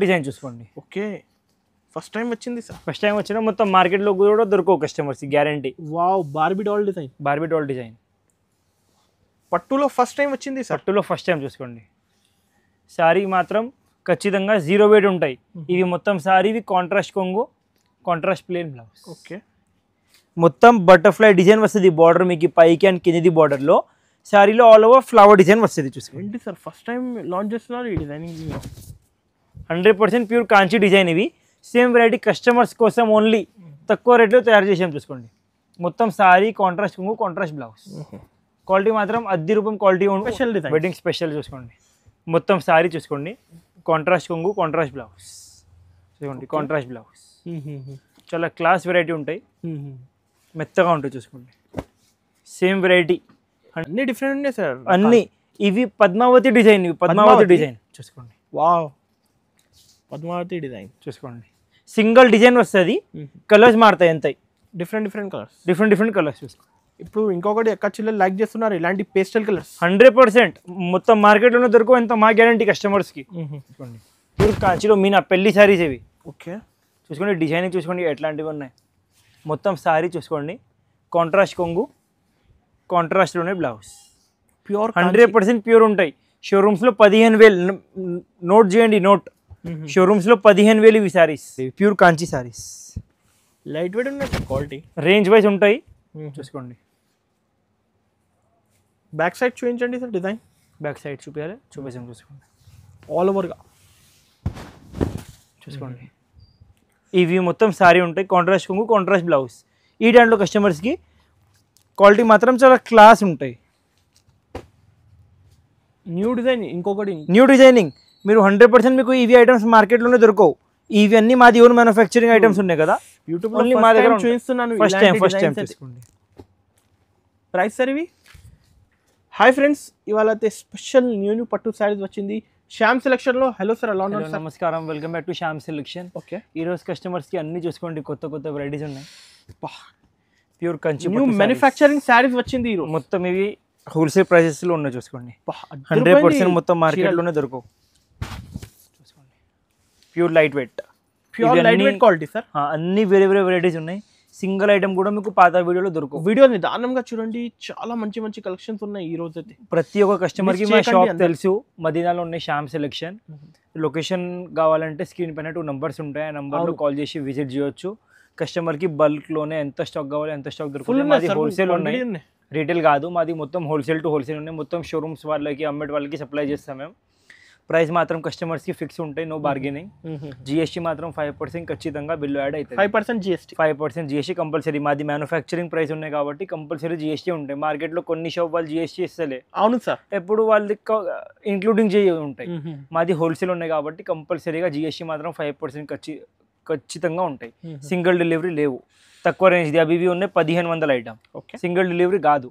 Design చూసుకోండి. Okay, first time వచ్చింది sir. First time వచ్చిన మొత్తం మార్కెట్లో కూడా దొరకవు customers guarantee. Wow, Barbie doll design. Barbie doll design పట్టులో ఫస్ట్ టైం వచ్చింది సార్. పట్టులో ఫస్ట్ టైం చూసుకోండి. శారీ మాత్రం ఖచ్చితంగా 0 weight ఉంటాయి. ఇవి మొత్తం శారీవి కాంట్రాస్ట్ కొంగు, కాంట్రాస్ట్ ప్లేన్ బ్లౌజ్. ఓకే, మొత్తం బటర్ఫ్లై డిజైన్ వస్తుంది బార్డర్ మీకు పైకి అండ్ కింది బార్డర్లో. శారీలో ఆల్ ఓవర్ ఫ్లవర్ డిజైన్ వస్తుంది చూసుకోండి. ఏంటి సార్ ఫస్ట్ టైం లాంచ్ చేస్తున్నారు ఈ డిజైనింగ్? 100% ప్యూర్ కాంచీ డిజైన్ ఇవి. సేమ్ వెరైటీ కస్టమర్స్ కోసం ఓన్లీ తక్కువ రేట్లో తయారు చేసాం చూసుకోండి. మొత్తం శారీ కాంట్రాస్ట్ కొంగు, కాంట్రాస్ట్ బ్లౌజ్. క్వాలిటీ మాత్రం 10 రూపాయలు క్వాలిటీ ఉంటుంది. స్పెషల్ డిజైన్, వెడ్డింగ్ స్పెషల్ చూసుకోండి. మొత్తం శారీ చూసుకోండి, కాంట్రాస్ట్ కొంగు, కాంట్రాస్ట్ బ్లౌజ్ చూసుకోండి. కాంట్రాస్ట్ బ్లౌజ్ చాలా క్లాస్ వెరైటీ ఉంటాయి, మెత్తగా ఉంటాయి చూసుకోండి. సేమ్ వెరైటీ అన్ని డిఫరెంట్ ఉన్నాయి సార్. అన్ని ఇవి పద్మావతి డిజైన్, ఇవి పద్మావతి డిజైన్ చూసుకోండి. వావ్, పద్మావతి డిజైన్ చూసుకోండి. సింగిల్ డిజైన్ వస్తుంది, కలర్స్ మారుతాయి ఎంత. Different different colours, different colours చూసుకోండి. ఇప్పుడు ఇంకొకటి ఎక్కడ చిల్లలు లైక్ చేస్తున్నారు ఇలాంటి పేస్టల్ కలర్స్. 100% మొత్తం మార్కెట్లోనే దొరకవు, ఎంత మా గ్యారంటీ కస్టమర్స్కి. చూసుకోండి ప్యూర్ కాంచీలో మీనా పెళ్లి శారీస్ ఇవి. ఓకే, చూసుకోండి డిజైనింగ్ చూసుకోండి ఎట్లాంటివి ఉన్నాయి. మొత్తం శారీ చూసుకోండి, కాంట్రాస్ట్ కొంగు, కాంట్రాస్ట్లోనే బ్లౌజ్. ప్యూర్ 100% ప్యూర్ ఉంటాయి. షోరూమ్స్లో 15,000 నోట్ చేయండి, నోట్. షోరూమ్స్లో 15,000 ఇవి saris, pure Kanchi saris. Light weight ఉన్నాయి సార్, క్వాలిటీ రేంజ్ వైజ్ ఉంటాయి చూసుకోండి. బ్యాక్ సైడ్ చూపించండి సార్ డిజైన్. బ్యాక్ సైడ్ చూపించాలి, చూపించాం చూసుకోండి. ఆల్ ఓవర్గా చూసుకోండి. ఇవి మొత్తం శారీ ఉంటాయి, కాంట్రాస్ట్ కొంగు, కాంట్రాస్ట్ బ్లౌజ్. ఈ దాంట్లో కస్టమర్స్కి క్వాలిటీ మాత్రం చాలా క్లాస్ ఉంటాయి. న్యూ డిజైన్, ఇంకొకటి న్యూ డిజైనింగ్ మీరు 100% మీకు ఇవి ఐటమ్స్ మార్కెట్లోనే దొరకవు. ఇవి అన్నీ మాది ఓన్ మ్యానుఫ్యాక్చరింగ్ ఐటమ్స్ ఉన్నాయి కదా, యూట్యూబ్లో ఓన్లీ మా దగ్గర చూపిస్తున్నాను. ఫస్ట్ టైం తీసుకోండి. ప్రైస్ సార్ ఇవి. హాయ్ ఫ్రెండ్స్, ఇవాళ అయితే స్పెషల్ న్యూ పట్టు శారీస్ వచ్చింది శ్యామ్ సెలక్షన్లో. హలో సార్, ఎలా ఉన్నారు? నమస్కారం, welcome back to Shyam selection. Okay, ఈరోజు కస్టమర్స్కి అన్ని చూసుకోండి, కొత్త వెరైటీస్ ఉన్నాయి. Pure Kanchi new manufacturing saris వచ్చింది ఈరోజు. మొత్తం ఇవి హోల్సేల్ ప్రైసెస్లో ఉన్నాయి చూసుకోండి. 100% మొత్తం మార్కెట్లోనే దొరకవు చూసుకోండి. Pure light weight, pure light weight quality sir. అన్ని వేరే వెరైటీస్ ఉన్నాయి. సింగిల్ ఐటమ్ కూడా మీకు పాత వీడియోలో దొరకవు. వీడియో నిదానంగా చూడండి, చాలా మంచి మంచి కలెక్షన్స్ ఉన్నాయి ఈ రోజు అయితే. ప్రతి ఒక్క కస్టమర్కి మా షాప్ తెలుసు, మదీనాలో ఉన్నాయి శ్యామ్ సెలక్షన్. లొకేషన్ కావాలంటే స్క్రీన్ పైన 2 numbers ఉంటాయి, ఆ నెంబర్లో కాల్ చేసి విజిట్ చేయొచ్చు. కస్టమర్కి బల్క్లోనే ఎంత స్టాక్ కావాలి ఎంత స్టాక్ దొరుకుతుంది. మాది హోల్సేల్ ఉన్నాయి, రీటైల్ కాదు, మాది మొత్తం హోల్సేల్ టు హోల్సేల్ ఉన్నాయి. మొత్తం షోరూమ్స్ వాళ్ళకి అమ్మేటి వాళ్ళకి సప్లై చేస్తాం మేము. ప్రైస్ మాత్రం కస్టమర్స్కి ఫిక్స్ ఉంటాయి, నో బార్గెనింగ్. జిఎస్టీ మాత్రం 5% ఖచ్చితంగా బిల్లు యాడ్ అవుతుంది. 5% జిఎస్టీ, 5% జిఎస్టీ కంపల్సరీ. మాది మ్యానుఫ్యాక్చరింగ్ ప్రైస్ ఉన్నాయి కాబట్టి కంపల్సరీ జిఎస్టీ ఉంటాయి. మార్కెట్లో కొన్ని షాప్ వాళ్ళు జిఎస్టీ ఇస్తలే. అవును సార్, ఎప్పుడు వాళ్ళకి ఇంక్లూడింగ్ చేయ ఉంటాయి. మాది హోల్సేల్ ఉన్నాయి కాబట్టి కంపల్సరీగా జిఎస్టీ మాత్రం 5% ఖచ్చితంగా ఉంటాయి. సింగిల్ డెలివరీ లేవు. తక్కువ రేంజ్ది అవి ఇవి ఉన్నాయి 1,500 ఐటమ్. సింగిల్ డెలివరీ కాదు,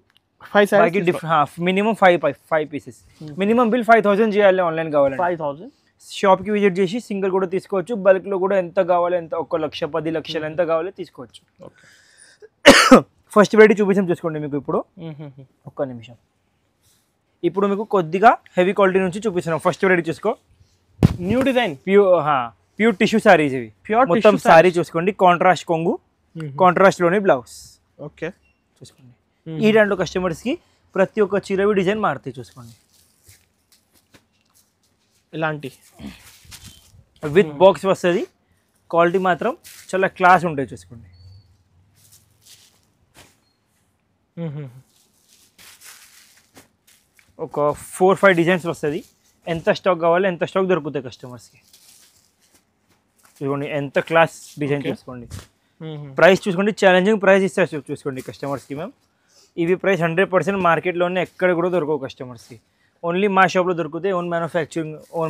మినిమం 5 పీసెస్. మినిమం బిల్ 5,000 చేయాలి ఆన్లైన్ కావాలంటే. 5,000 షాప్కి విజిట్ చేసి సింగిల్ కూడా తీసుకోవచ్చు, బల్క్లో కూడా ఎంత కావాలి ఎంత 1 లక్ష 10 లక్షలు ఎంత కావాలో తీసుకోవచ్చు. ఫస్ట్ వెరైటీ చూపించాం చూసుకోండి మీకు. ఇప్పుడు ఒక్క నిమిషం, ఇప్పుడు మీకు కొద్దిగా హెవీ క్వాలిటీ నుంచి చూపిస్తున్నాం. ఫస్ట్ వెరైటీ చూసుకో, new design, pure tissue saris ఇవి. మొత్తం శారీ చూసుకోండి, కాంట్రాస్ట్ కొంగు, కాంట్రాస్ట్లోని బ్లౌజ్. ఓకే, చూసుకోండి. ఈ దాంట్లో కస్టమర్స్కి ప్రతి ఒక్క చీరవి డిజైన్ మారుతాయి చూసుకోండి. ఇలాంటి విత్ బాక్స్ వస్తుంది, క్వాలిటీ మాత్రం చాలా క్లాస్ ఉంటాయి చూసుకోండి. ఒక 4-5 డిజైన్స్ వస్తుంది. ఎంత స్టాక్ కావాలి ఎంత స్టాక్ దొరుకుతాయి కస్టమర్స్కి. చూసుకోండి ఎంత క్లాస్ డిజైన్ చూసుకోండి. ప్రైస్ చూసుకోండి, ఛాలెంజింగ్ ప్రైస్ ఇస్తారు చూసుకోండి కస్టమర్స్కి మేము. ఇవి ప్రైస్ 100% మార్కెట్లోనే ఎక్కడ కూడా దొరకవు కస్టమర్స్కి, ఓన్లీ మా షాప్లో దొరుకుతాయి. ఓన్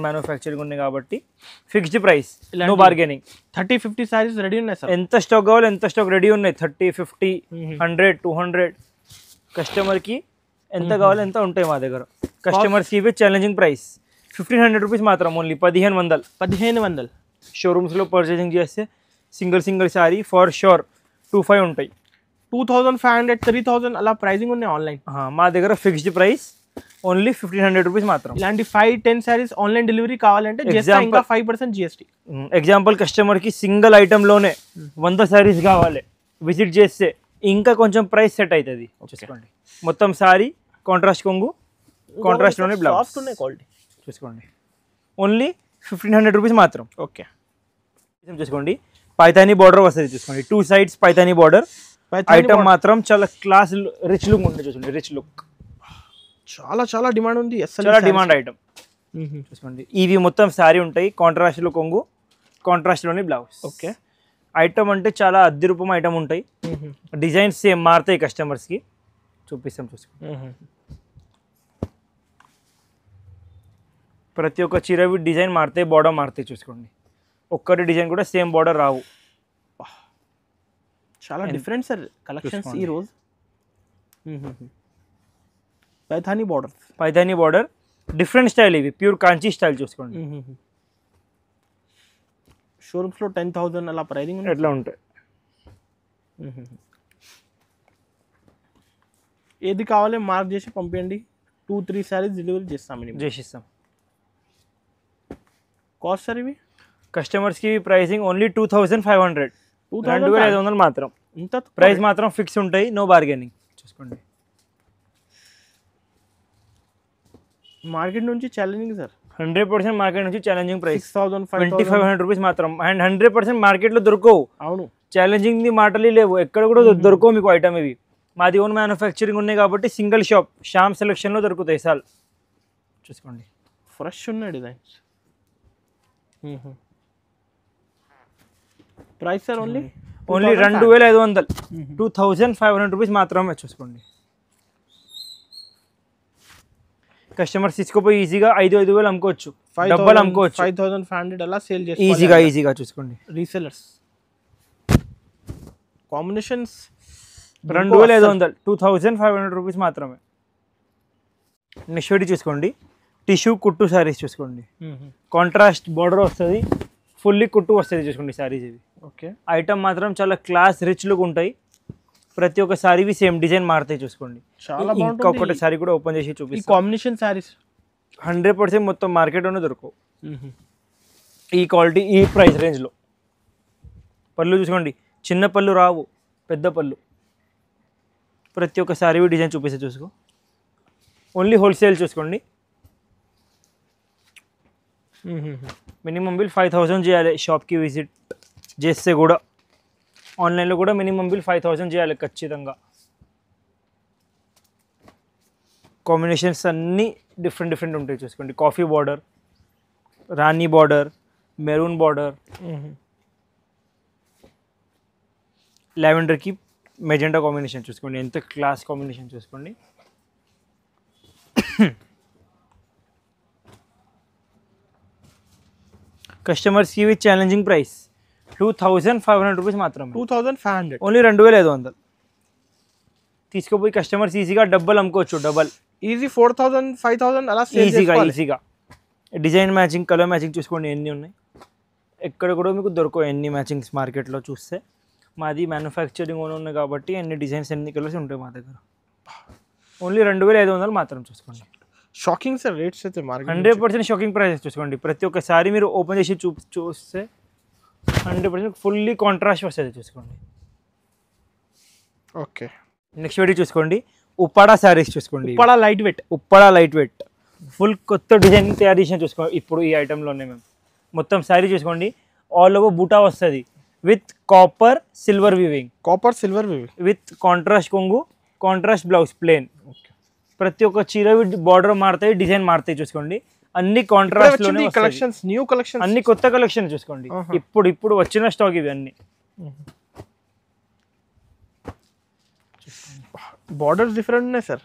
మ్యానుఫ్యాక్చరింగ్ ఉంది కాబట్టి fixed price, no bargaining. 30-50 saris ready ఉన్నాయి సార్. ఎంత స్టాక్ కావాలి ఎంత స్టాక్ రెడీ ఉన్నాయి. 30, 50, 100, 200 కస్టమర్కి ఎంత కావాలి ఎంత ఉంటాయి మా దగ్గర. కస్టమర్స్కి ఇవి ఛాలెంజింగ్ ప్రైస్ 1,500 రూపీస్ మాత్రం, ఓన్లీ 1,500. షోరూమ్స్లో పర్చేసింగ్ చేస్తే సింగిల్ శారీ ఫర్ షూర్ 2,500 ఉంటాయి. 2,500, 3,000 అలా ప్రైజింగ్ ఉన్నాయి ఆన్లైన్. మా దగ్గర ఫిక్స్డ్ ప్రైస్ ఓన్లీ 1500 రూపీస్ మాత్రం. ఇలాంటి 5-10 సారీస్ ఆన్లైన్ డెలివరీ కావాలంటే జస్ట్ ఇంకా 5% GST. ఎగ్జాంపుల్ కస్టమర్కి సింగిల్ ఐటెంలోనే 100 సారీస్ కావాలి, విజిట్ చేస్తే ఇంకా కొంచెం ప్రైస్ సెట్ అవుతుంది. చూసుకోండి మొత్తం సారీ కాంట్రాస్ట్ కొంగు, కాంట్రాస్ట్లోనే బ్లౌజ్ క్వాలిటీ చూసుకోండి. ఓన్లీ 1500 రూపీస్ మాత్రం. ఓకే చూసుకోండి పైతానీ బార్డర్ వస్తుంది. చూసుకోండి 2 sides పైతానీ బార్డర్. ఐటమ్ మాత్రం చాలా క్లాస్ రిచ్ లుక్ ఉంటుంది. చూసుకోండి రిచ్ లుక్, చాలా డిమాండ్ ఉంది. చాలా డిమాండ్ ఐటమ్. చూసుకోండి ఇవి మొత్తం శారీ ఉంటాయి, కాంట్రాస్ట్లో కొంగు, కాంట్రాస్ట్లోని బ్లౌజ్. ఓకే ఐటమ్ అంటే చాలా అద్దె రూపం ఐటమ్ ఉంటాయి. డిజైన్స్ సేమ్ మారుతాయి కస్టమర్స్కి, చూపిస్తాం. చూసుకోండి ప్రతి ఒక్క చీరవి డిజైన్ మారుతాయి, బార్డర్ మారుతాయి. చూసుకోండి ఒక్కటి డిజైన్ కూడా సేమ్ బార్డర్ రావు. చాలా డిఫరెంట్ సార్ కలెక్షన్స్ ఈ రోజు. పైథానీ బార్డర్ డిఫరెంట్ స్టైల్, ఇవి ప్యూర్ కాంచీ స్టైల్. చూసుకోండి షోరూమ్స్లో 10,000 అలా ప్రైజింగ్ ఎట్లా ఉంటాయి. ఏది కావాలి మార్క్ చేసి పంపించండి, 2-3 సారీస్ డెలివరీ చేసిస్తాం. కాస్ట్ సార్ ఇవి కస్టమర్స్కి ప్రైసింగ్ ఓన్లీ 2500, 2500 మాత్రం. ఇంత ప్రైస్ మాత్రం ఫిక్స్ ఉంటాయి, నో బార్గెనింగ్. చూసుకోండి మార్కెట్ నుంచి ఛాలెంజింగ్ సార్, 100% మార్కెట్ నుంచి ఛాలెంజింగ్ ప్రైస్ 6,000-5,500 రూపీస్ మాత్రం. అండ్ 100% మార్కెట్లో దొరకవు. అవును ఛాలెంజింగ్ మాటలు లేవు, ఎక్కడ కూడా దొరకవు మీకు ఐటమ్. ఇవి మాది ఓన్ మ్యానుఫ్యాక్చరింగ్ ఉన్నాయి కాబట్టి సింగిల్ షాప్ శ్యామ్ సెలెక్షన్లో దొరుకుతాయి సార్. చూసుకోండి ఫ్రెష్ ఉన్నాయి designs. Price sir only 2500, 2500 rupees మాత్రమే. చూసుకోండి కస్టమర్స్ తీసుకోపోయి ఈజీగా 5,000 అమ్ముకోవచ్చు, డబ్బులు అమ్ముకోవచ్చు. 5,500 అలా సేల్ చేసి ఈజీగా. చూసుకోండి రీసెలర్స్ కాంబినేషన్స్ 2500, 2500 రూపీస్ మాత్రమే. నెక్స్ట్ ఒకటి చూసుకోండి టిష్యూ కుట్టు శారీస్. చూసుకోండి కాంట్రాస్ట్ బార్డర్ వస్తుంది, ఫుల్లీ కుట్టు వస్తుంది. చూసుకోండి శారీస్ ఇవి. ఓకే ఐటమ్ మాత్రం చాలా క్లాస్ రిచ్ లుక్ ఉంటాయి. ప్రతి ఒక్క సారీవి సేమ్ డిజైన్ మారుతాయి. చూసుకోండి చాలా ఇంకా ఒకటి సారీ కూడా ఓపెన్ చేసి చూపిస్తాను. కాంబినేషన్ సారీస్ 100% మొత్తం మార్కెట్లోనే దొరకవు ఈ క్వాలిటీ, ఈ ప్రైస్ రేంజ్లో. పళ్ళు చూసుకోండి చిన్న పళ్ళు రావు, పెద్ద పళ్ళు. ప్రతి ఒక్క సారీ డిజైన్ చూపిస్తే చూసుకో. Only wholesale. చూసుకోండి మినిమం బిల్ 5,000 చేయాలి షాప్కి విజిట్ చేస్తే కూడా. ఆన్లైన్లో కూడా మినిమం బిల్ 5,000 చేయాలి ఖచ్చితంగా. కాంబినేషన్స్ అన్నీ డిఫరెంట్ ఉంటాయి. చూసుకోండి coffee border, rani border, maroon border, లావెండర్కి మెజెండా కాంబినేషన్. చూసుకోండి ఎంత క్లాస్ కాంబినేషన్. చూసుకోండి కస్టమర్స్కి ఇవి ఛాలెంజింగ్ ప్రైస్ 2500 రూపీస్ మాత్రం. 2,500 ఓన్లీ 2500 తీసుకుపోయి కస్టమర్స్ ఈజీగా డబ్బులు అమ్ముకోవచ్చు. డబల్ ఈజీ 4,000-5,000 అలా ఈజీగా. డిజైన్ మ్యాచింగ్, కలర్ మ్యాచింగ్ చూసుకోండి ఎన్ని ఉన్నాయి. ఎక్కడ కూడా మీకు దొరకవు ఎన్ని మ్యాచింగ్స్ మార్కెట్లో చూస్తే. మాది మ్యానుఫ్యాక్చరింగ్ ఓన్ ఉన్నాయి కాబట్టి ఎన్ని డిజైన్స్, ఎన్ని కలర్స్ ఉంటాయి మా దగ్గర. ఓన్లీ 2500 మాత్రం. చూసుకోండి షాకింగ్ సార్ రేట్స్ అయితే మార్కెట్ 100% షాకింగ్ ప్రైసెస్. చూసుకోండి ప్రతి ఒక్కసారి మీరు ఓపెన్ చేసి చూస్తే 100% ఫుల్లీ కాంట్రాస్ట్ వస్తుంది. చూసుకోండి ఓకే నెక్స్ట్ వీడియో చూసుకోండి ఉప్పాడా శారీస్. చూసుకోండి ఉప్పాడా లైట్ వెయిట్ ఫుల్ కొత్త డిజైన్ తయారు చేసిన. చూసుకోండి ఇప్పుడు ఈ ఐటెంలోనే మేము మొత్తం శారీ చూసుకోండి ఆల్ ఓవర్ బూటా వస్తుంది with copper silver weaving with contrast కొంగు, కాంట్రాస్ట్ బ్లౌజ్ ప్లేన్. ప్రతి ఒక్క చీర బార్డర్ మారుతాయి, డిజైన్ మారుతాయి. చూసుకోండి అన్ని కాంట్రాస్ట్ లోనే కలెక్షన్స్, న్యూ కలెక్షన్స్, అన్ని కొత్త కలెక్షన్. చూసుకోండి ఇప్పుడు వచ్చిన స్టాక్ ఇవి అన్ని. బార్డర్స్ డిఫరెంట్ ఉన్నాయి సార్,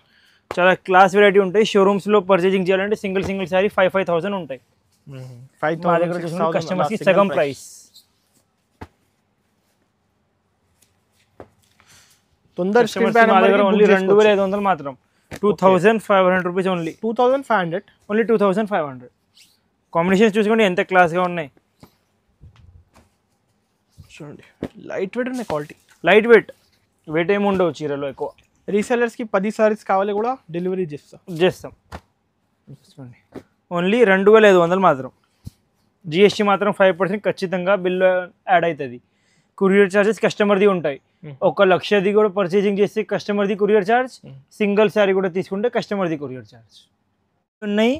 చాలా క్లాస్ వెరైటీ ఉంటాయి. షోరూమ్స్ లో పర్చేజింగ్ చేయాలంటే సింగిల్ సారీ 5,000 ఉంటాయి. మా దగ్గర చూసుకుంటే కస్టమర్స్ కి సగం ప్రైస్. తొందర మా దగ్గర ఓన్లీ 2,500 మాత్రం. 2,500 రూపీస్ ఓన్లీ. 2,500 ఓన్లీ 2,500. కాంబినేషన్స్ చూసుకోండి ఎంత క్లాస్గా ఉన్నాయి. చూడండి లైట్ వెయిట్ ఉన్నాయి, క్వాలిటీ లైట్ వెయిట్ ఏమి ఉండవు చీరలో ఎక్కువ. రీసెలర్స్కి 10 సారీస్ కావాలి కూడా డెలివరీ చేస్తాం. చూసుకోండి ఓన్లీ 2500 మాత్రం. జిఎస్టీ మాత్రం 5% ఖచ్చితంగా బిల్లు యాడ్ అవుతుంది. కొరియర్ ఛార్జెస్ కస్టమర్ది ఉంటాయి. 1,00,000ది కూడా పర్చేసింగ్ చేస్తే కస్టమర్ది కొరియర్ ఛార్జ్, సింగిల్ శారీ కూడా తీసుకుంటే కస్టమర్ది కొరియర్ ఛార్జ్ ఉన్నాయి.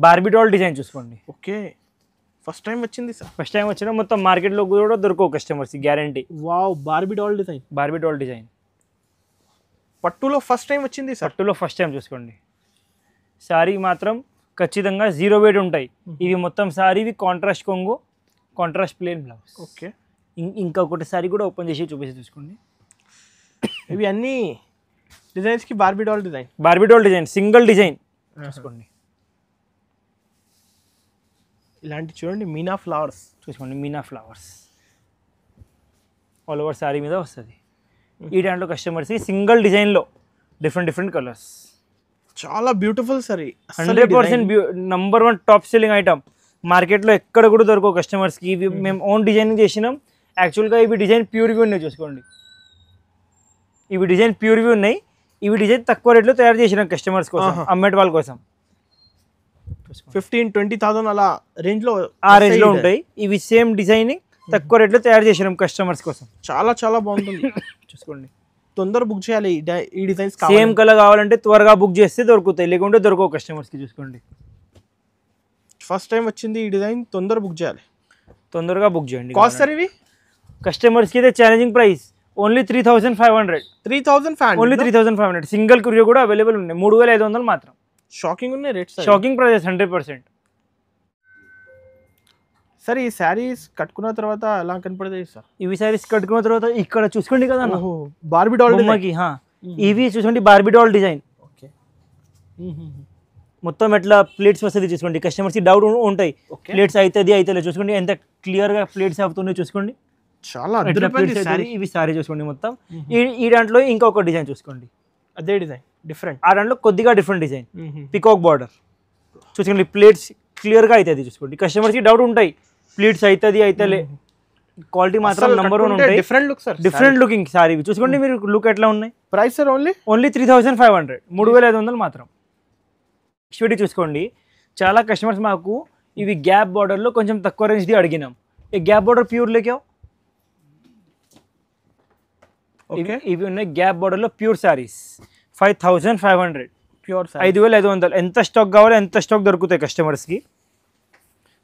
బార్బీ డాల్ డిజైన్ చూసుకోండి. ఓకే, ఫస్ట్ టైం వచ్చింది సార్. ఫస్ట్ టైం వచ్చినా మొత్తం మార్కెట్లో కూడా దొరకవు కస్టమర్స్కి, guarantee. Wow, Barbie doll design. Barbie doll design పట్టులో ఫస్ట్ టైం వచ్చింది సార్. పట్టులో ఫస్ట్ టైం చూసుకోండి. శారీ మాత్రం ఖచ్చితంగా 0 weight ఉంటాయి. ఇవి మొత్తం శారీవి కాంట్రాస్ట్ కొంగు, కాంట్రాస్ట్ ప్లేన్ బ్లౌజ్. ఓకే, ఇంకొకటి శారీ కూడా ఓపెన్ చేసి చూపిస్తే చూసుకోండి. ఇవి అన్ని డిజైన్స్కి Barbie doll design. Barbie doll design single design చూసుకోండి. ఇలాంటి చూడండి, మీనా ఫ్లవర్స్ చూసుకోండి. Meena flowers all over sari మీద వస్తుంది. ఈ దాంట్లో కస్టమర్స్కి సింగిల్ డిజైన్లో డిఫరెంట్ కలర్స్. చాలా beautiful sari. 100% number 1 top selling item. మార్కెట్లో ఎక్కడ కూడా దొరకవు కస్టమర్స్కి. ఇవి మేము ఓన్ డిజైనింగ్ చేసినాం. యాక్చువల్గా ఇవి డిజైన్ ప్యూర్వి ఉన్నాయి చూసుకోండి. ఇవి డిజైన్ ప్యూర్వి ఉన్నాయి. ఇవి డిజైన్ తక్కువ రేట్లో తయారు చేసినాం కస్టమర్స్ కోసం, అమ్మేట వాళ్ళ కోసం. 15,000-20,000 అలా రేంజ్లో ఉంటాయి. ఇవి సేమ్ డిజైనింగ్ తక్కువ రేట్లో తయారు చేసినాం కస్టమర్స్ కోసం. చాలా చాలా బాగుంటుంది. చూసుకోండి, తొందర బుక్ చేయాలి ఈ డిజైన్స్. సేమ్ కలర్ కావాలంటే త్వరగా బుక్ చేస్తే దొరుకుతాయి, లేకుంటే దొరకవు కస్టమర్స్కి. చూసుకోండి, ఫస్ట్ టైం వచ్చింది ఈ డిజైన్, తొందర బుక్ చేయాలి, తొందరగా బుక్ చేయండి. కాస్ట్ సార్ ఇవి కస్టమర్స్కి అయితే challenging price only 3,500. 3,500 only 3,500. Single courier కూడా అవైలబుల్ ఉన్నాయి. 3,500 మాత్రం. షాకింగ్ ఉన్నాయి రేట్స్. Shocking prices 100%. సార్ ఈ శారీస్ కట్టుకున్న తర్వాత ఎలా కనపడతాయి సార్? ఇవి శారీస్ కట్టుకున్న తర్వాత ఇక్కడ చూసుకోండి కదా బార్బీ డాల్ బొమ్మకి. ఇవి చూసుకోండి, బార్బీ డాల్ డిజైన్. ఓకే, మొత్తం ఎట్లా ప్లేట్స్ వస్తుంది చూసుకోండి. కస్టమర్స్కి డౌట్ ఉంటాయి, ప్లేట్స్ అవుతుంది చూసుకోండి. ఎంత క్లియర్గా ప్లేట్స్ అవుతున్నాయి చూసుకోండి. చాలా ఇవి సారీ చూసుకోండి మొత్తం. ఈ దాంట్లో ఇంకొక డిజైన్ చూసుకోండి, అదే డిజైన్ డిఫరెంట్. ఆ దాంట్లో కొద్దిగా డిఫరెంట్ డిజైన్, పికాక్ బార్డర్ చూసుకోండి. ప్లేట్స్ క్లియర్గా అవుతుంది చూసుకోండి. కస్టమర్స్కి డౌట్ ఉంటాయి, ప్లేట్స్ అవుతుంది క్వాలిటీ మాత్రం నంబర్ 1 ఉంటాయి. Different look sir, different looking sorry చూసుకోండి. మీరు లుక్ ఎట్లా ఉన్నాయి. Price sir only 3,500. 3,500 మాత్రం. నెక్స్ట్ చూసుకోండి, చాలా కస్టమర్స్ మాకు ఇవి గ్యాప్ బార్డర్లో కొంచెం తక్కువ రేంజ్ది అడిగినాం. ఈ గ్యాప్ బార్డర్ ప్యూర్ లేకే ఇవి ఉన్నాయి. గ్యాప్ బార్డర్లో ప్యూర్ శారీస్ 5,500. ప్యూర్ 5,500. ఎంత స్టాక్ కావాలో ఎంత స్టాక్ దొరుకుతాయి కస్టమర్స్కి.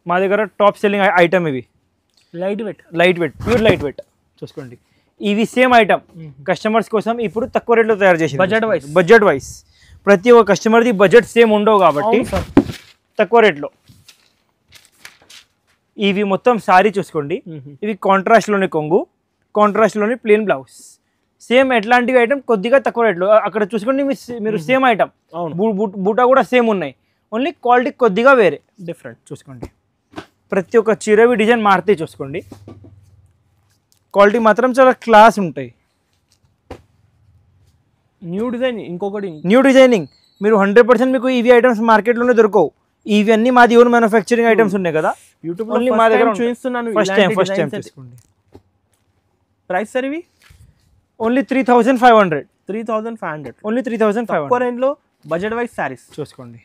మా దగ్గర టాప్ సెల్లింగ్ ఐటమ్ ఇవి. Light weight pure light weight చూసుకోండి. ఇవి సేమ్ ఐటమ్ కస్టమర్స్ కోసం ఇప్పుడు తక్కువ రేట్లో తయారు చేసి బడ్జెట్ వైజ్. ప్రతి ఒక్క కస్టమర్ది బడ్జెట్ సేమ్ ఉండవు కాబట్టి తక్కువ రేట్లో. ఇవి మొత్తం సారీ చూసుకోండి. ఇవి కాంట్రాస్ట్లోని కొంగు, కాంట్రాస్ట్లోని ప్లేన్ బ్లౌజ్. సేమ్ ఎట్లాంటివి ఐటమ్ కొద్దిగా తక్కువ రేట్లో. అక్కడ చూసుకోండి మీరు సేమ్ ఐటమ్, బూటా కూడా సేమ్ ఉన్నాయి, ఓన్లీ క్వాలిటీ కొద్దిగా వేరే డిఫరెంట్ చూసుకోండి. ప్రతి ఒక్క చీరవి డిజైన్ మారుతాయి చూసుకోండి. క్వాలిటీ మాత్రం చాలా క్లాస్ ఉంటాయి. న్యూ డిజైన్, ఇంకొకటి న్యూ డిజైనింగ్. మీరు 100% మీకు ఇవి ఐటమ్స్ మార్కెట్లోనే దొరకవు. ఇవన్నీ మాది ఓన్ మ్యానుఫ్యాక్చరింగ్ ఐటమ్స్ ఉన్నాయి కదా, యూట్యూబ్ ఓన్లీ మా దగ్గర చూపిస్తున్నాను. ఫస్ట్ టైం తీసుకోండి. ప్రైస్ సార్ ఇవి ఓన్లీ 3,500. 3,500 ఓన్లీ 3,500 రేంజ్లో బడ్జెట్ వైజ్ శారీస్ చూసుకోండి.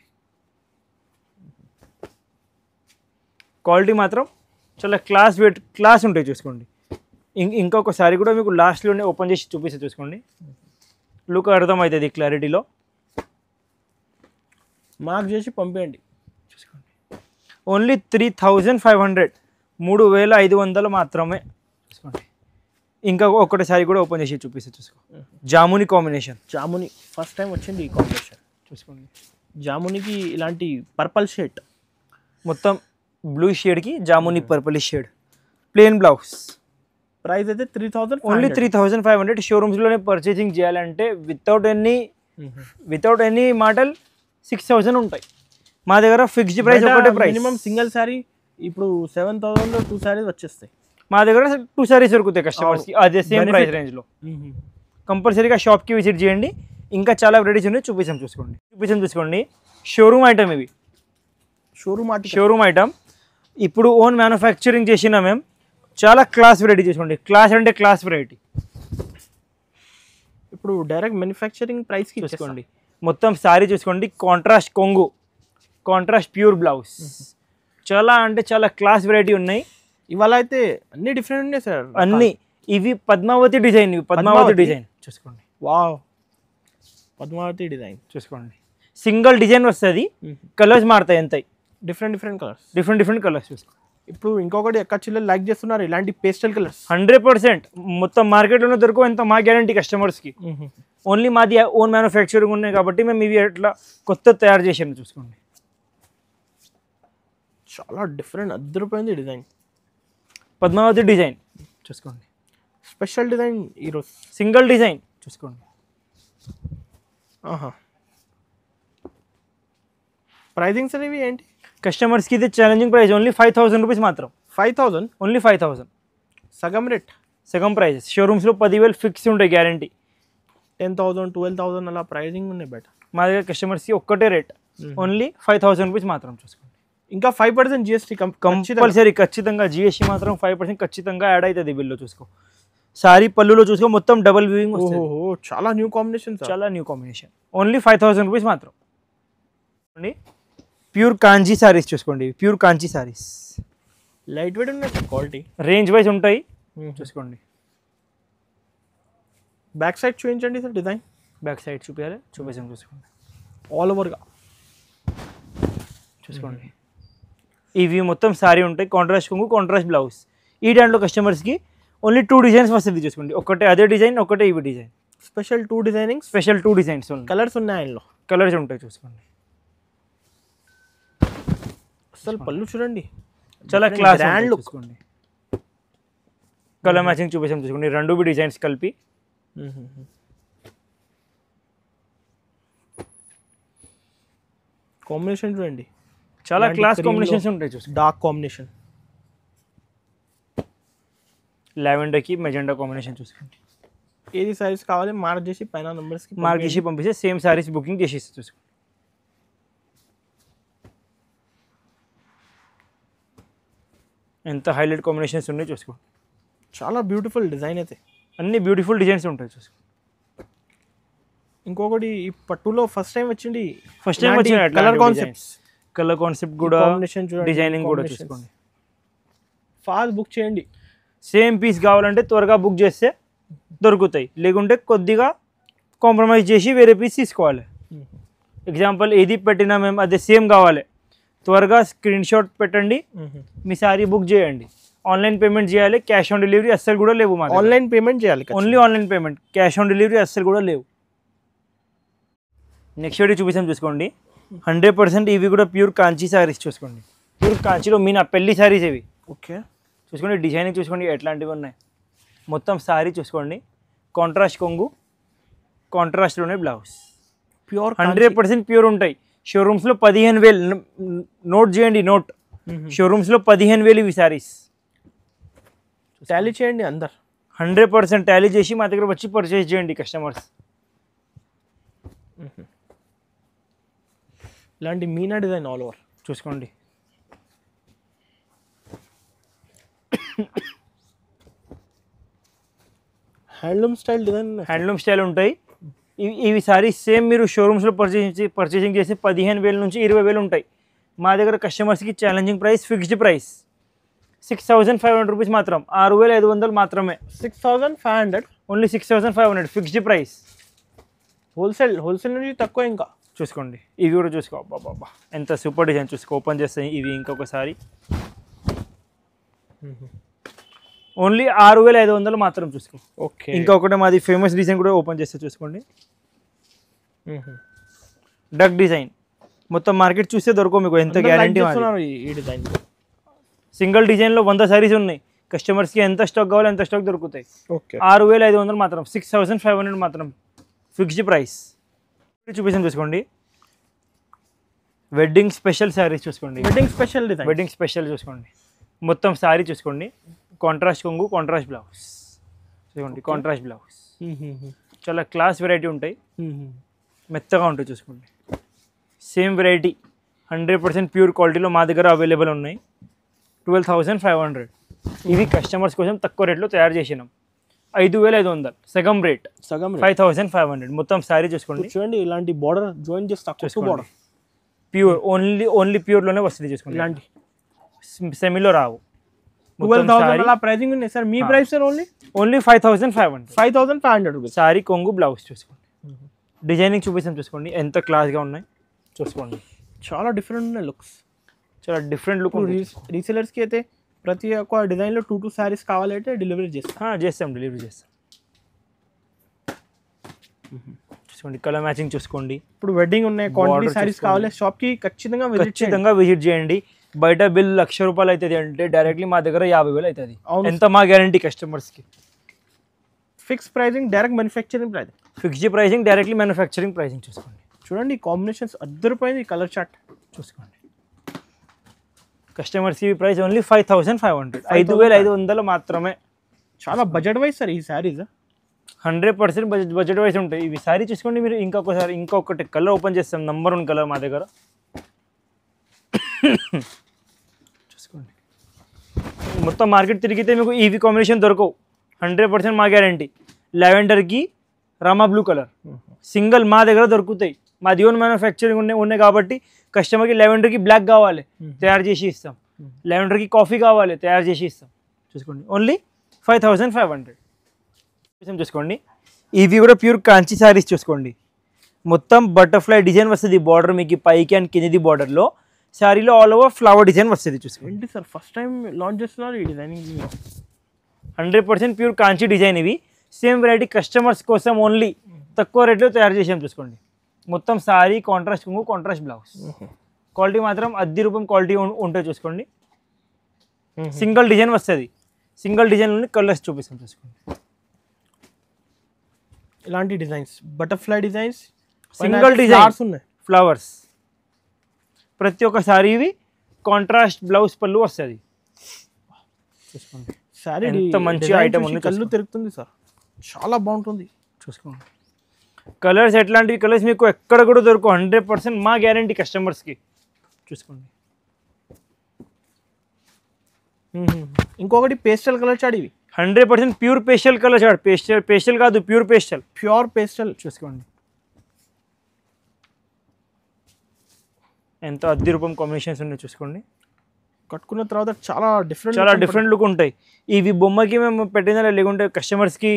క్వాలిటీ మాత్రం చాలా క్లాస్ ఉంటాయి చూసుకోండి. ఇంకొక సారీ కూడా మీకు లాస్ట్లోనే ఓపెన్ చేసి చూపిస్తే చూసుకోండి, లుక్ అర్థమవుతుంది క్లారిటీలో. మార్క్ చేసి పంపేయండి చూసుకోండి. ఓన్లీ 3,500. 3,500 మాత్రమే చూసుకోండి. ఇంకా ఒకటి సారీ కూడా ఓపెన్ చేసి చూపిస్తే చూసుకో. జాముని కాంబినేషన్. జాముని ఫస్ట్ టైం వచ్చింది ఈ కాంబినేషన్ చూసుకోండి. జామునికి ఇలాంటి పర్పల్ షేడ్, మొత్తం బ్లూ షేడ్కి జాముని purple shade, plain blouse. Price అయితే 3,000. ఓన్లీ 3,500. షోరూమ్స్లోనే పర్చేసింగ్ చేయాలంటే వితౌట్ ఎనీ మోడల్ 6,000 ఉంటాయి. మా దగ్గర ఫిక్స్డ్ ప్రైస్ ఒకటే ప్రైస్. మినిమం సింగిల్ శారీ ఇప్పుడు 7,000లో 2 శారీస్ వచ్చేస్తాయి. మా దగ్గర 2 శారీస్ దొరుకుతాయి కస్టమర్స్కి అదే సేమ్ ప్రైస్ రేంజ్లో. కంపల్సరీగా షాప్కి విజిట్ చేయండి. ఇంకా చాలా వెరైటీస్ ఉన్నాయి, చూసుకోండి. షోరూమ్ ఐటమ్ ఇవి. షోరూమ్ ఐటమ్ ఇప్పుడు ఓన్ మ్యానుఫ్యాక్చరింగ్ చేసిన మేము చాలా క్లాస్ వెరైటీ చేసుకోండి. క్లాస్ అంటే క్లాస్ వెరైటీ. ఇప్పుడు డైరెక్ట్ మ్యానుఫ్యాక్చరింగ్ ప్రైస్కి చూసుకోండి. మొత్తం సారీ చూసుకోండి, కాంట్రాస్ట్ కొంగు, కాంట్రాస్ట్ ప్యూర్ బ్లౌజ్. చాలా అంటే చాలా క్లాస్ వెరైటీ ఉన్నాయి. ఇవాళ అయితే అన్ని డిఫరెంట్ ఉన్నాయి సార్. అన్ని ఇవి పద్మావతి డిజైన్, ఇవి పద్మావతి డిజైన్ చూసుకోండి. వావ్, పద్మావతి డిజైన్ చూసుకోండి. సింగిల్ డిజైన్ వస్తుంది, కలర్స్ మారుతాయి ఎంత, different different colours, different colours చూసుకోండి. ఇప్పుడు ఇంకొకటి ఎక్కడ చిల్లలు లైక్ చేస్తున్నారు ఇలాంటి పేస్టల్ కలర్స్. 100% మొత్తం మార్కెట్లోనే దొరకవు, ఎంత మా గ్యారంటీ కస్టమర్స్కి. ఓన్లీ మాది ఓన్ మ్యానుఫ్యాక్చరింగ్ ఉన్నాయి కాబట్టి మేము ఇవి ఎట్లా కొత్త తయారు చేసాము చూసుకోండి. చాలా డిఫరెంట్ అద్దరిపోయింది డిజైన్. పద్మావతి డిజైన్ చూసుకోండి. స్పెషల్ డిజైన్ ఈరోజు, సింగిల్ డిజైన్ చూసుకోండి. ప్రైజింగ్ సార్ ఇవి ఏంటి? కస్టమర్స్కి ఇది ఛాలెంజింగ్ ప్రైస్, ఓన్లీ 5000 రూపీస్ మాత్రం. 5000 ఓన్లీ 5000, సగం రేట్, సగం ప్రైజెస్. షోరూమ్స్లో 10,000 ఫిక్స్ ఉంటాయి గ్యారంటీ. 10,000 12,000 అలా ప్రైజింగ్ ఉన్నాయి బయట. మా దగ్గర కస్టమర్స్కి ఒక్కటే రేట్, ఓన్లీ 5000 రూపీస్ మాత్రం చూసుకోండి. ఇంకా 5% జిఎస్టీ కంపల్సరీ, ఖచ్చితంగా జిఎస్టీ మాత్రం 5% ఖచ్చితంగా యాడ్ అవుతుంది బిల్లో. చూసుకో సారీ పళ్ళులో చూసుకో, మొత్తం డబుల్ వీవింగ్ వస్తుంది. చాలా న్యూ కాంబినేషన్, చాలా న్యూ కాంబినేషన్. ఓన్లీ 5000 రూపీస్ మాత్రం. ప్యూర్ కాంజీ సారీస్ చూసుకోండి, pure kanji saris. Light weight ఉన్నాయి, క్వాలిటీ రేంజ్ వైజ్ ఉంటాయి చూసుకోండి. బ్యాక్ సైడ్ చూపించండి సార్ డిజైన్. బ్యాక్ సైడ్ చూపించాలి, చూపించాం చూసుకోండి. ఆల్ ఓవర్గా చూసుకోండి. ఇవి మొత్తం సారీ ఉంటాయి, కాంట్రాస్ట్ కొంగు, కాంట్రాస్ట్ బ్లౌజ్. ఈ దాంట్లో కస్టమర్స్కి ఓన్లీ 2 డిజైన్స్ వస్తుంది చూసుకోండి. ఒకటే అదే డిజైన్, ఒకటే ఇవి design. Special 2 designing, special 2 designs. Colours ఉన్నాయి ఆయనలో, కలర్స్ ఉంటాయి చూసుకోండి. అసలు పళ్ళు చూడండి, చాలా క్లాస్ బ్రాండ్ లుక్ చూసుకోండి. కలర్ మ్యాచింగ్ చూపించాం చూసుకోండి, 2 డిజైన్స్ కలిపి. కాంబినేషన్ చూడండి, చాలా క్లాస్ కాంబినేషన్స్ ఉంటాయి చూసుకోండి. డార్క్ కాంబినేషన్, లావెండర్కి మెజెండా కాంబినేషన్ చూసుకోండి. ఏది సారీస్ కావాలి మార్క్ చేసి పైన నెంబర్స్కి మార్క్ చేసి పంపిస్తే సేమ్ సారీస్ బుకింగ్ చేసి చూసుకోండి. ఎంత హైలైట్ కాంబినేషన్స్ ఉన్నాయి చూసుకోండి. చాలా బ్యూటిఫుల్ డిజైన్ అయితే, అన్ని బ్యూటిఫుల్ డిజైన్స్ ఉంటాయి చూసుకోండి. ఇంకొకటి ఈ పట్టులో ఫస్ట్ టైం వచ్చింది, కలర్ కాన్సెప్ట్స్, కలర్ కాన్సెప్ట్ కూడా, డిజైనింగ్ కూడా చూసుకోండి. ఫాస్ట్ బుక్ చేయండి. సేమ్ పీస్ కావాలంటే త్వరగా బుక్ చేస్తే దొరుకుతాయి, లేకుంటే కొద్దిగా కాంప్రమైజ్ చేసి వేరే పీస్ తీసుకోవాలి. ఎగ్జాంపుల్ ఏది పెట్టినా మేము అదే సేమ్ కావాలి, త్వరగా స్క్రీన్ షాట్ పెట్టండి, మీ సారీ బుక్ చేయండి. ఆన్లైన్ పేమెంట్ చేయాలి, క్యాష్ ఆన్ డెలివరీ అస్సలు కూడా లేవు. ఆన్లైన్ పేమెంట్ చేయాలి, only online payment, cash on delivery అస్సలు కూడా లేవు. నెక్స్ట్ వీడియో చూపిస్తాం చూసుకోండి. 100% ఇవి కూడా ప్యూర్ కాంచీ సారీస్ చూసుకోండి. ప్యూర్ కాంచీలో మీనా పెళ్లి సారీస్ ఇవి. ఓకే చూసుకోండి, డిజైనింగ్ చూసుకోండి ఎట్లాంటివి ఉన్నాయి. మొత్తం సారీ చూసుకోండి, కాంట్రాస్ట్ కొంగు, కాంట్రాస్ట్లోనే బ్లౌజ్. ప్యూర్ 100% ప్యూర్ ఉంటాయి. షోరూమ్స్లో 15,000, నోట్ చేయండి, నోట్. షోరూమ్స్లో 15,000 ఇవి సారీస్. టాలీ చేయండి అందరు, 100% టాలీ చేసి మా దగ్గర వచ్చి పర్చేస్ చేయండి కస్టమర్స్. ఇలాంటి మీనా డిజైన్ ఆల్ ఓవర్ చూసుకోండి. Handloom style design, handloom style ఉంటాయి ఇవి సారీస్. సేమ్ మీరు షోరూమ్స్లో పర్చేసింగ్ చేసి 15,000 నుంచి 20,000 ఉంటాయి. మా దగ్గర కస్టమర్స్కి challenging price, fixed price 6,500 rupees మాత్రం, 6,500 మాత్రమే. 6,500, ఓన్లీ 6,500 ఫిక్స్డ్ ప్రైస్. హోల్సేల్ నుంచి తక్కువ. ఇంకా చూసుకోండి, ఇవి కూడా చూసుకో. బాబా ఎంత సూపర్ డిజైన్ చూసుకో. ఓపెన్ చేస్తాయి ఇవి ఇంకొకసారి. ఓన్లీ 6,500 మాత్రం చూసుకో. ఓకే, ఇంకొకటి మాది ఫేమస్ డిజైన్ కూడా ఓపెన్ చేస్తే చూసుకోండి. డక్ డిజైన్ మొత్తం మార్కెట్ చూస్తే దొరకవు మీకు, ఎంత గ్యారంటీ. ఈ డిజైన్ సింగిల్ డిజైన్లో 100 సారీస్ ఉన్నాయి. కస్టమర్స్కి ఎంత స్టాక్ కావాలో ఎంత స్టాక్ దొరుకుతాయి. ఓకే, 6,500 మాత్రం, 6,500 మాత్రం ఫిక్స్డ్ ప్రైస్. చూపిస్తాం చూసుకోండి. వెడ్డింగ్ స్పెషల్ సారీస్ చూసుకోండి. Wedding special design, wedding special చూసుకోండి. మొత్తం సారీ చూసుకోండి, కాంట్రాస్ట్ కొంగు, కాంట్రాస్ట్ బ్లౌజ్ చూసుకోండి. కాంట్రాస్ట్ బ్లౌజ్ చాలా క్లాస్ వెరైటీ ఉంటాయి, మెత్తగా ఉంటాయి చూసుకోండి. సేమ్ వెరైటీ 100% ప్యూర్ క్వాలిటీలో మా దగ్గర అవైలబుల్ ఉన్నాయి. 12,500 ఇవి కస్టమర్స్ కోసం తక్కువ రేట్లో తయారు చేసినాం. 5500 సగం రేట్ సగం 5500 మొత్తం శారీ చూసుకోండి. చూడండి ఇలాంటి బార్డర్ జాయిన్ చేస్తా బార్డర్ ప్యూర్ ఓన్లీ ప్యూర్లోనే వస్తుంది చూసుకోండి. ఇలాంటి సెమీలో రావు. 12,000 అలా ప్రైసింగ్ ఉంది సార్. మీ price sir only 5500 rupees. Sari కొంగు బ్లౌజ్ చూసుకోండి. డిజైనింగ్ చూపిస్తాం చూసుకోండి ఎంత క్లాస్గా ఉన్నాయి చూసుకోండి. చాలా డిఫరెంట్ ఉన్నాయి లుక్స్, చాలా డిఫరెంట్ లుక్. రీసెలర్స్కి అయితే ప్రతి ఒక్క డిజైన్లో 2 సారీస్ కావాలంటే డెలివరీ చేస్తాం డెలివరీ చేస్తాం. చూసుకోండి కలర్ మ్యాచింగ్ చూసుకోండి. ఇప్పుడు వెడ్డింగ్ ఉన్నాయి, క్వాంటిటీ సారీస్ కావాలి, షాప్కి ఖచ్చితంగా విజిట్ చేయండి. బయట బిల్ 1,00,000 రూపాయలు అవుతుంది అంటే డైరెక్ట్లీ మా దగ్గర 50,000 అవుతుంది. ఎంత మా గ్యారంటీ కస్టమర్స్కి. Fix pricing, direct manufacturing pricing. Fixed pricing, directly manufacturing pricing చూసుకోండి. చూడండి కాంబినేషన్స్ అద్దరిపోయింది. కలర్ చార్ట్ చూసుకోండి. కస్టమర్స్కి ప్రైస్ ఓన్లీ 5500, 5500 మాత్రమే. చాలా బడ్జెట్ వైజ్ సార్ ఈ శారీస్. 100% బడ్జెట్ వైజ్ ఉంటాయి ఇవి. శారీ చూసుకోండి మీరు. ఇంకొకటి కలర్ ఓపెన్ చేస్తాం, నంబర్ 1 కలర్ మా దగ్గర చూసుకోండి. మొత్తం మార్కెట్ తిరిగితే మీకు ఈవీ కాంబినేషన్ దొరకవు. 100% మా గ్యారంటీ. లెవెండర్కి రామా బ్లూ కలర్ సింగిల్ మా దగ్గర దొరుకుతాయి. మాది ఓన్ మ్యానుఫ్యాక్చరింగ్ ఉన్నాయి కాబట్టి కస్టమర్కి లెవెండర్కి బ్లాక్ కావాలి తయారు చేసి ఇస్తాం, లెవెండర్కి కాఫీ కావాలి తయారు చేసి ఇస్తాం. చూసుకోండి ఓన్లీ 5500 చూసుకోండి. ఇవి కూడా ప్యూర్ కాంచి శారీస్ చూసుకోండి. మొత్తం బటర్ఫ్లై డిజైన్ వస్తుంది బార్డర్ మీకు పైకి అండ్ కింది బార్డర్లో. శారీలో ఆల్ ఓవర్ ఫ్లవర్ డిజైన్ వస్తుంది చూసుకోండి. ఏంటి సార్ ఫస్ట్ టైం లాంచ్ చేస్తున్నారు ఈ డిజైనింగ్? 100% ప్యూర్ కాంచి డిజైన్ ఇవి. సేమ్ వెరైటీ కస్టమర్స్ కోసం ఓన్లీ తక్కువ రేట్లో తయారు చేసాం చూసుకోండి. మొత్తం శారీ కాంట్రాస్ట్ కొంగు, కాంట్రాస్ట్ బ్లౌజ్. క్వాలిటీ మాత్రం అద్దె రూపం క్వాలిటీ ఉంటుంది చూసుకోండి. సింగిల్ డిజైన్ వస్తుంది. సింగిల్ డిజైన్లోని కలర్స్ చూపిస్తాం చూసుకోండి. ఇలాంటి designs butterfly designs, single designs ఉన్నాయి, ఫ్లవర్స్. ప్రతి ఒక్క శారీవి కాంట్రాస్ట్ బ్లౌజ్ పళ్ళు వస్తుంది చూసుకోండి. శారీ ఎంత మంచి ఐటమ్ ఉంది. కళ్ళు తిరుగుతుంది సార్, చాలా బాగుంటుంది చూసుకోండి. కలర్స్ ఎట్లాంటివి కలర్స్ మీకు ఎక్కడ కూడా దొరకవు. 100% మా గ్యారంటీ కస్టమర్స్కి చూసుకోండి. ఇంకొకటి పేస్టల్ కలర్ చాట్. ఇవి 100% pure pastel colour chart. Pastel కాదు, ప్యూర్ పేస్టల్ చూసుకోండి. ఎంత అద్దె రూపం కాంబినేషన్స్ ఉన్నాయి చూసుకోండి. కట్టుకున్న తర్వాత చాలా డిఫరెంట్ లుక్ ఉంటాయి. ఇవి బొమ్మకి మేము పెట్టిన లేకుంటే కస్టమర్స్కి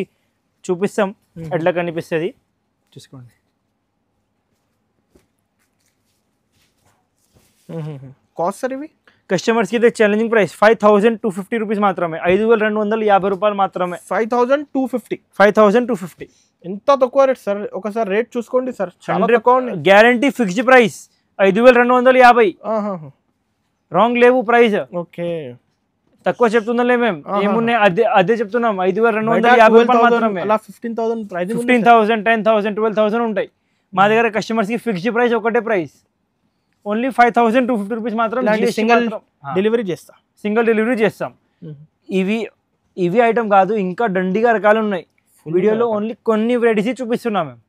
చూపిస్తాం ఎట్లా కనిపిస్తుంది చూసుకోండి. కాస్ట్ సార్ ఇవి కస్టమర్స్కి అయితే ఛాలెంజింగ్ ప్రైస్ 5250 రూపీస్ మాత్రమే. 5250 రూపాయలు మాత్రమే. 5250 ఎంత తక్కువ రేట్ సార్. ఒకసారి రేట్ చూసుకోండి సార్, చాలా తక్కువ. Guarantee fixed price 5250. రాంగ్ లేవు ప్రైస్. ఓకే తక్కువ చెప్తుందలే మేము. ఏమున్నాయి అదే చెప్తున్నాం. 5250 రూపాయలు మాత్రమే. అలా 15,000 ప్రైస్, 15,000, 10,000, 12,000 ఉంటాయి. మా దగ్గర కస్టమర్స్కి ఫిక్స్డ్ ప్రైస్ ఒకటే ప్రైస్. ఓన్లీ 5250 రూపీస్ మాత్రం. సింగిల్ డెలివరీ చేస్తాం. ఇవి ఐటమ్ కాదు, ఇంకా దండిగా రకాలు ఉన్నాయి. వీడియోలో ఓన్లీ కొన్ని వెరైటీస్ చూపిస్తున్నాం మేము.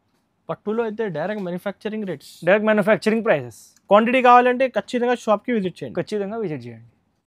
పట్టులో అయితే డైరెక్ట్ మ్యానుఫ్యాక్చరింగ్ ప్రైసెస్. క్వాంటిటీ కావాలంటే ఖచ్చితంగా షాప్కి విజిట్ చేయండి. ఖచ్చితంగా విజిట్ చేయండి.